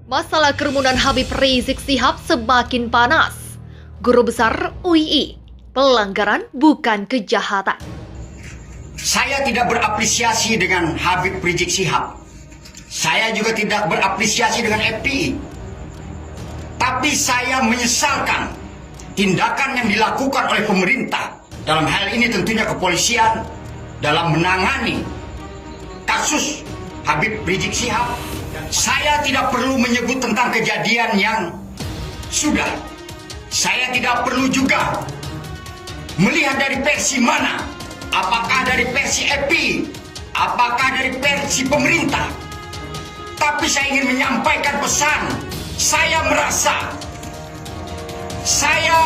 Masalah kerumunan Habib Rizik Syihab semakin panas. Guru Besar UII, pelanggaran bukan kejahatan. Saya tidak berapresiasi dengan Habib Rizik Syihab. Saya juga tidak berapresiasi dengan FPI. Tapi saya menyesalkan tindakan yang dilakukan oleh pemerintah, dalam hal ini tentunya kepolisian, dalam menangani kasus Habib Rizik Syihab. Saya tidak perlu menyebut tentang kejadian yang sudah. Saya tidak perlu juga melihat dari versi mana. Apakah dari versi FPI, apakah dari versi pemerintah. Tapi saya ingin menyampaikan pesan. Saya merasa saya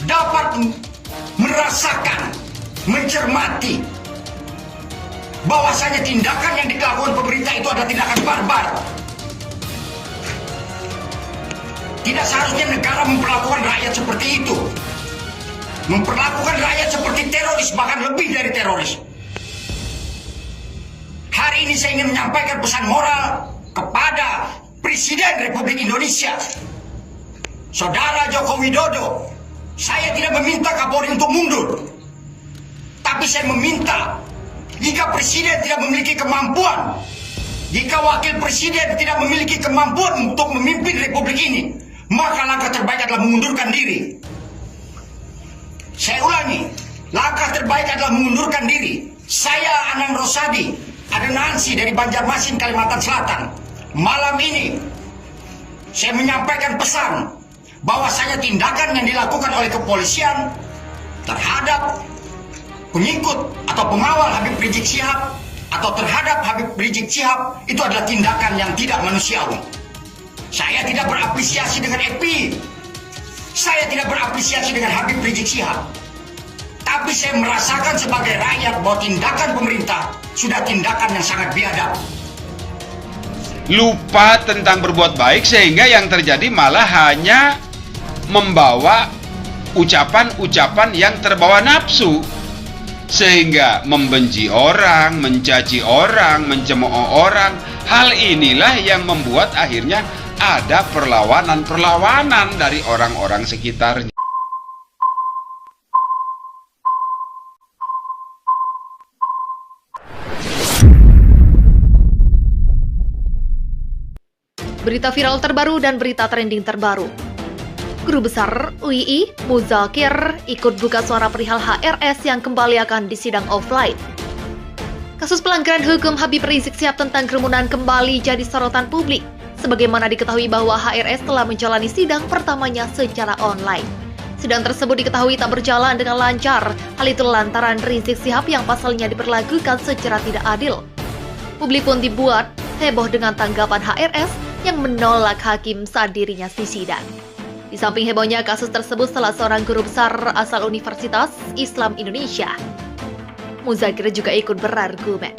dapat merasakan, mencermati bahwasanya tindakan yang dilakukan pemerintah itu adalah tindakan barbar. Tidak seharusnya negara memperlakukan rakyat seperti itu. Memperlakukan rakyat seperti teroris, bahkan lebih dari teroris. Hari ini saya ingin menyampaikan pesan moral kepada Presiden Republik Indonesia, Saudara Joko Widodo. Saya tidak meminta Kapolri untuk mundur, tapi saya meminta, jika Presiden tidak memiliki kemampuan, jika Wakil Presiden tidak memiliki kemampuan untuk memimpin Republik ini, maka langkah terbaik adalah mengundurkan diri. Saya ulangi, langkah terbaik adalah mengundurkan diri. Saya Anang Rosadi, Adenansi dari Banjarmasin, Kalimantan Selatan. Malam ini, saya menyampaikan pesan bahwasanya tindakan yang dilakukan oleh kepolisian terhadap pengikut atau pengawal Habib Rizik Syihab atau terhadap Habib Rizik Syihab itu adalah tindakan yang tidak manusiawi. Saya tidak berapresiasi dengan FPI. Saya tidak berapresiasi dengan Habib Rizik Syihab. Tapi saya merasakan sebagai rakyat bahwa tindakan pemerintah sudah tindakan yang sangat biadab. Lupa tentang berbuat baik sehingga yang terjadi malah hanya membawa ucapan-ucapan yang terbawa nafsu, sehingga membenci orang, mencaci orang, mencemooh orang. Hal inilah yang membuat akhirnya ada perlawanan-perlawanan dari orang-orang sekitarnya. Berita viral terbaru dan berita trending terbaru. Guru Besar UII, Muzakir, ikut buka suara perihal HRS yang kembali akan disidang offline. Kasus pelanggaran hukum Habib Rizik Syihab tentang kerumunan kembali jadi sorotan publik, sebagaimana diketahui bahwa HRS telah menjalani sidang pertamanya secara online. Sidang tersebut diketahui tak berjalan dengan lancar, hal itu lantaran Rizik Syihab yang pasalnya diperlakukan secara tidak adil. Publik pun dibuat heboh dengan tanggapan HRS yang menolak hakim saat dirinya disidang. Di samping hebohnya kasus tersebut, salah seorang guru besar asal Universitas Islam Indonesia, Muzakir, juga ikut berargumen.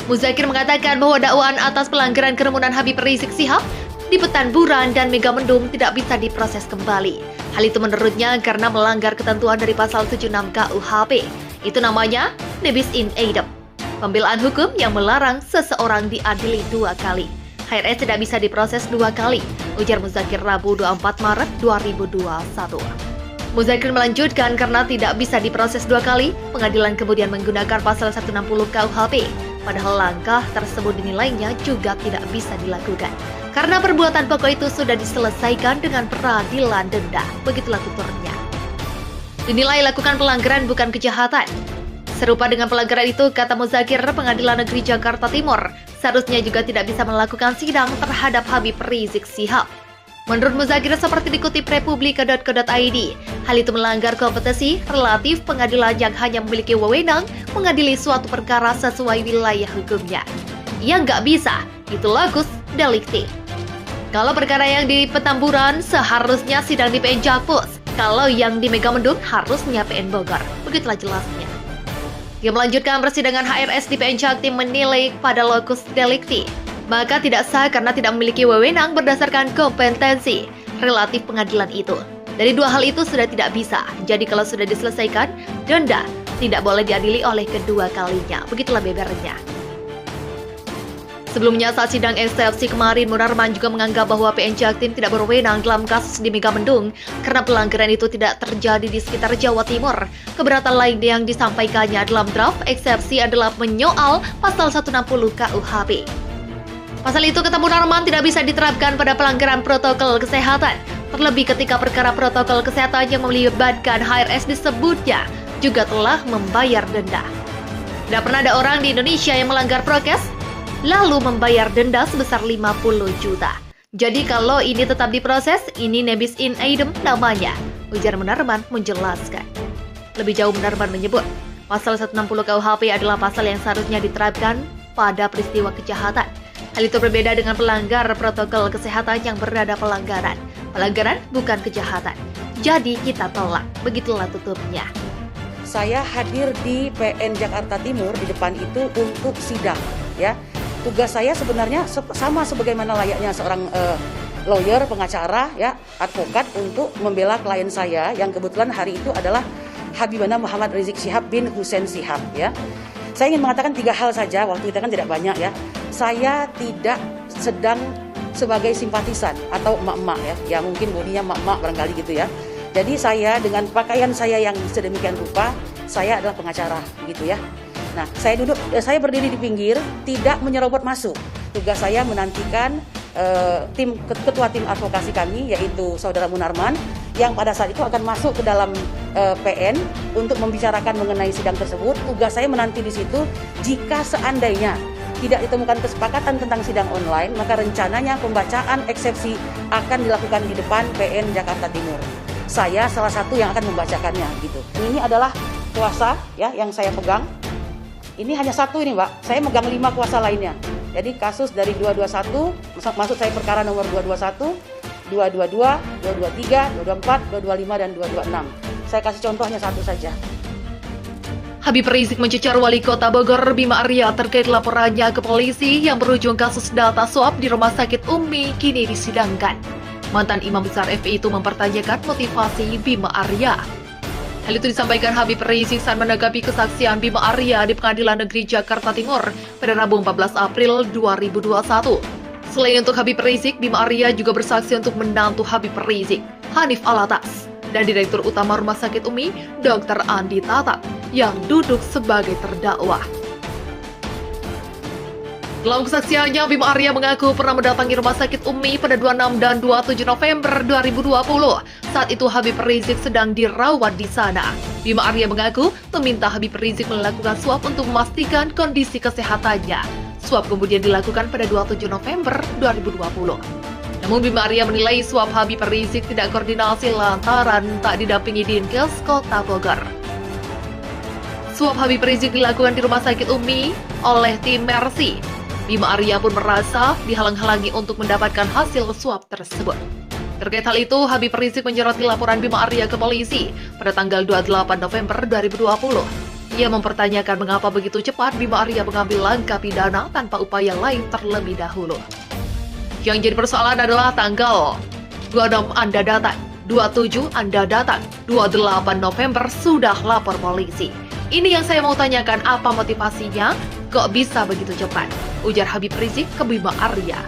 Muzakir mengatakan bahwa dakwaan atas pelanggaran kerumunan Habib Rizik Syihab di Petamburan dan Megamendung tidak bisa diproses kembali. Hal itu menurutnya karena melanggar ketentuan dari pasal 76 KUHP. Itu namanya nebis in idem, pembelaan hukum yang melarang seseorang diadili 2 kali. HRS tidak bisa diproses 2 kali, ujar Muzakir Rabu 24 Maret 2021. Muzakir melanjutkan karena tidak bisa diproses 2 kali, pengadilan kemudian menggunakan pasal 160 KUHP. Padahal langkah tersebut dinilainya juga tidak bisa dilakukan, karena perbuatan pokok itu sudah diselesaikan dengan peradilan denda. Begitulah tuturnya. Dinilai lakukan pelanggaran bukan kejahatan. Serupa dengan pelanggaran itu, kata Muzakir, Pengadilan Negeri Jakarta Timur seharusnya juga tidak bisa melakukan sidang terhadap Habib Rizik Syihab. Menurut Muzakir, seperti dikutip republika.co.id, hal itu melanggar kompetisi relatif pengadilan yang hanya memiliki wewenang mengadili suatu perkara sesuai wilayah hukumnya. Yang nggak bisa, itu locus delicti. Kalau perkara yang di Petamburan seharusnya sidang di PN Jakpus, kalau yang di Megamendung harusnya PN Bogor. Begitulah jelasnya. Dia melanjutkan, persidangan HRS di PN Jaktim menilai pada locus delicti, maka tidak sah karena tidak memiliki wewenang berdasarkan kompetensi relatif pengadilan itu. Dari 2 hal itu sudah tidak bisa. Jadi kalau sudah diselesaikan, denda tidak boleh diadili oleh kedua kalinya. Begitulah bebernya. Sebelumnya saat sidang eksepsi kemarin, Munarman juga menganggap bahwa PN Jaktim tidak berwenang dalam kasus di Megamendung karena pelanggaran itu tidak terjadi di sekitar Jawa Timur. Keberatan lain yang disampaikannya dalam draft eksepsi adalah menyoal pasal 160 KUHP. Pasal itu, kata Munarman, tidak bisa diterapkan pada pelanggaran protokol kesehatan. Terlebih ketika perkara protokol kesehatan yang melibatkan HRS disebutnya juga telah membayar denda. Tidak pernah ada orang di Indonesia yang melanggar prokes lalu membayar denda sebesar 50 juta. Jadi kalau ini tetap diproses, ini nebis in idem namanya, ujar Munarman menjelaskan. Lebih jauh, Munarman menyebut, pasal 160 KUHP adalah pasal yang seharusnya diterapkan pada peristiwa kejahatan. Hal itu berbeda dengan pelanggar protokol kesehatan yang berada pelanggaran. Pelanggaran bukan kejahatan. Jadi kita tolak, begitulah tutupnya. Saya hadir di PN Jakarta Timur di depan itu untuk sidang, ya. Tugas saya sebenarnya sama sebagaimana layaknya seorang lawyer, pengacara, ya, advokat untuk membela klien saya yang kebetulan hari itu adalah Habibana Muhammad Rizik Syihab bin Hussein Syihab, ya. Saya ingin mengatakan 3 hal saja, waktu kita kan tidak banyak, ya. Saya tidak sedang sebagai simpatisan atau emak-emak, ya mungkin bodinya emak-emak barangkali gitu, ya. Jadi saya dengan pakaian saya yang sedemikian rupa, saya adalah pengacara, gitu, ya. Nah, saya berdiri di pinggir, tidak menyerobot masuk. Tugas saya menantikan ketua tim advokasi kami, yaitu Saudara Munarman, yang pada saat itu akan masuk ke dalam PN untuk membicarakan mengenai sidang tersebut. Tugas saya menanti di situ. Jika seandainya tidak ditemukan kesepakatan tentang sidang online, maka rencananya pembacaan eksepsi akan dilakukan di depan PN Jakarta Timur. Saya salah satu yang akan membacakannya, gitu. Ini adalah kuasa, ya, yang saya pegang. Ini hanya satu ini, Mbak. Saya megang 5 kuasa lainnya. Jadi kasus dari 221, maksud saya perkara nomor 221, 222, 223, 224, 225, dan 226. Saya kasih contohnya satu saja. Habib Rizik mencecar Wali Kota Bogor Bima Arya terkait laporannya ke polisi yang berujung kasus data swab di Rumah Sakit Umi kini disidangkan. Mantan Imam Besar FPI itu mempertanyakan motivasi Bima Arya. Hal itu disampaikan Habib Rizik saat menanggapi kesaksian Bima Arya di Pengadilan Negeri Jakarta Timur pada Rabu 14 April 2021. Selain untuk Habib Rizik, Bima Arya juga bersaksi untuk menantu Habib Rizik, Hanif Alatas, dan Direktur Utama Rumah Sakit Umi, Dr. Andi Tatat, yang duduk sebagai terdakwa. Dalam kesaksiannya, Bima Arya mengaku pernah mendatangi Rumah Sakit Umi pada 26 dan 27 November 2020. Saat itu Habib Rizik sedang dirawat di sana. Bima Arya mengaku meminta Habib Rizik melakukan swab untuk memastikan kondisi kesehatannya. Swab kemudian dilakukan pada 27 November 2020. Namun Bima Arya menilai swab Habib Rizik tidak koordinasi lantaran tak didampingi Dinkes Kota Bogor. Swab Habib Rizik dilakukan di Rumah Sakit Umi oleh tim Mercy. Bima Arya pun merasa dihalang-halangi untuk mendapatkan hasil swab tersebut. Terkait hal itu, Habib Rizik menyoroti laporan Bima Arya ke polisi pada tanggal 28 November 2020. Ia mempertanyakan mengapa begitu cepat Bima Arya mengambil langkah pidana tanpa upaya lain terlebih dahulu. Yang jadi persoalan adalah tanggal 26 Anda datang, 27 Anda datang, 28 November sudah lapor polisi. Ini yang saya mau tanyakan, apa motivasinya? Kok bisa begitu cepat? Ujar Habib Rizik ke Bima Arya.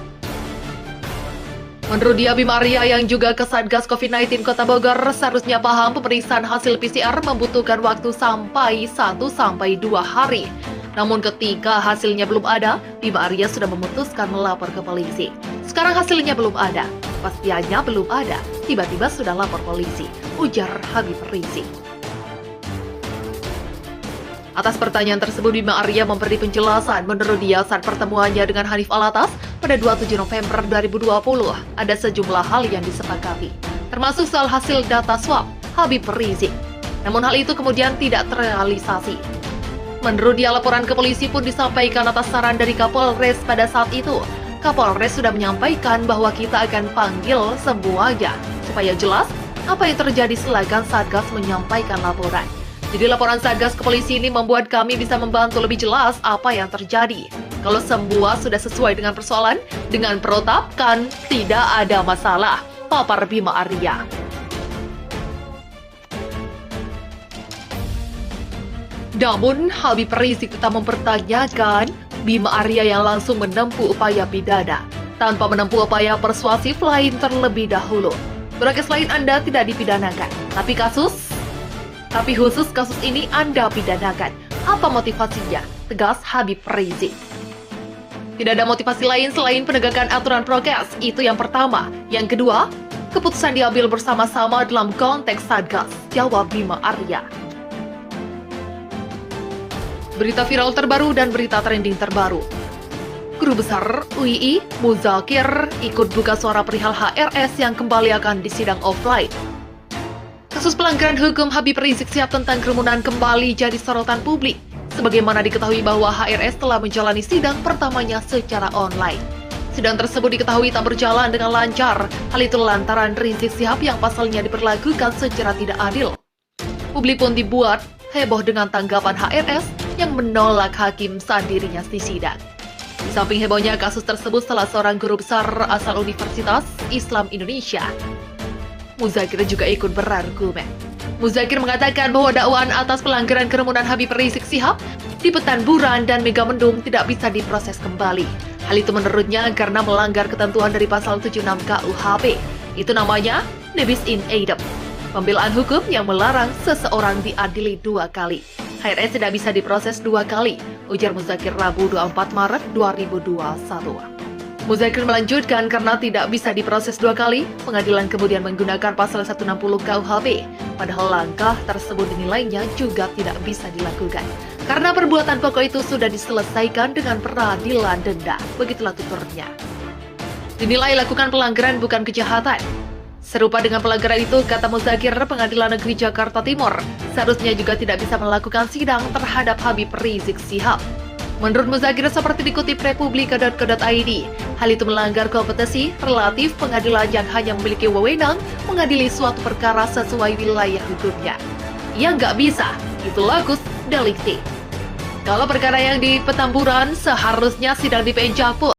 Menurut dia, Bima Arya yang juga ke Satgas COVID-19 Kota Bogor seharusnya paham pemeriksaan hasil PCR membutuhkan waktu sampai 1-2 hari. Namun ketika hasilnya belum ada, Bima Arya sudah memutuskan melapor ke polisi. Sekarang hasilnya belum ada, kepastiannya belum ada, tiba-tiba sudah lapor polisi, ujar Habib Rizik. Atas pertanyaan tersebut, Bima Arya memberi penjelasan. Menurut dia, saat pertemuannya dengan Hanif Alatas pada 27 November 2020, ada sejumlah hal yang disepakati, termasuk soal hasil data swab Habib Rizik. Namun hal itu kemudian tidak terrealisasi. Menurut dia, laporan ke polisi pun disampaikan atas saran dari Kapolres pada saat itu. Kapolres sudah menyampaikan bahwa kita akan panggil semuanya, supaya jelas apa yang terjadi, silakan Satgas menyampaikan laporan. Jadi laporan Satgas ke polisi ini membuat kami bisa membantu lebih jelas apa yang terjadi. Kalau semua sudah sesuai dengan persoalan, dengan protap kan tidak ada masalah, papar Bima Arya. Namun Habib Rizik tetap mempertanyakan Bima Arya yang langsung menempuh upaya pidana, tanpa menempuh upaya persuasif lain terlebih dahulu. Berkas lain Anda tidak dipidanakan, tapi khusus kasus ini Anda pidanakan. Apa motivasinya? Tegas Habib Rizik. Tidak ada motivasi lain selain penegakan aturan prokes, itu yang pertama. Yang kedua, keputusan diambil bersama-sama dalam konteks Satgas, jawab Bima Arya. Berita viral terbaru dan berita trending terbaru. Guru Besar UII, Muzakir, ikut buka suara perihal HRS yang kembali akan disidang offline. Kasus pelanggaran hukum Habib Rizik Syihab tentang kerumunan kembali jadi sorotan publik. Sebagaimana diketahui bahwa HRS telah menjalani sidang pertamanya secara online. Sidang tersebut diketahui tak berjalan dengan lancar. Hal itu lantaran Rizik Syihab yang pasalnya diperlakukan secara tidak adil. Publik pun dibuat heboh dengan tanggapan HRS yang menolak hakim saat dirinya disidang. Di samping hebohnya kasus tersebut, salah seorang guru besar asal Universitas Islam Indonesia, Muzakir, juga ikut berargumen. Muzakir mengatakan bahwa dakwaan atas pelanggaran kerumunan Habib Rizik Syihab di Petamburan dan Megamendung tidak bisa diproses kembali. Hal itu menurutnya karena melanggar ketentuan dari pasal 76 KUHP. Itu namanya nebis in idem, pembelaan hukum yang melarang seseorang diadili 2 kali. HRS tidak bisa diproses 2 kali, ujar Muzakir Rabu 24 Maret 2021. Muzakir melanjutkan karena tidak bisa diproses 2 kali, pengadilan kemudian menggunakan pasal 160 KUHP. Padahal langkah tersebut dinilainya juga tidak bisa dilakukan. Karena perbuatan pokok itu sudah diselesaikan dengan peradilan denda. Begitulah tuturnya. Dinilai lakukan pelanggaran bukan kejahatan. Serupa dengan pelanggaran itu, kata Muzakir, Pengadilan Negeri Jakarta Timur seharusnya juga tidak bisa melakukan sidang terhadap Habib Rizik Syihab. Menurut Muzakir, seperti dikutip republika.co.id, hal itu melanggar kompetisi relatif pengadilan yang hanya memiliki wewenang mengadili suatu perkara sesuai wilayah hukumnya. Yang nggak bisa, itu locus delicti. Kalau perkara yang di Petamburan, seharusnya sidang di PN Jakpus.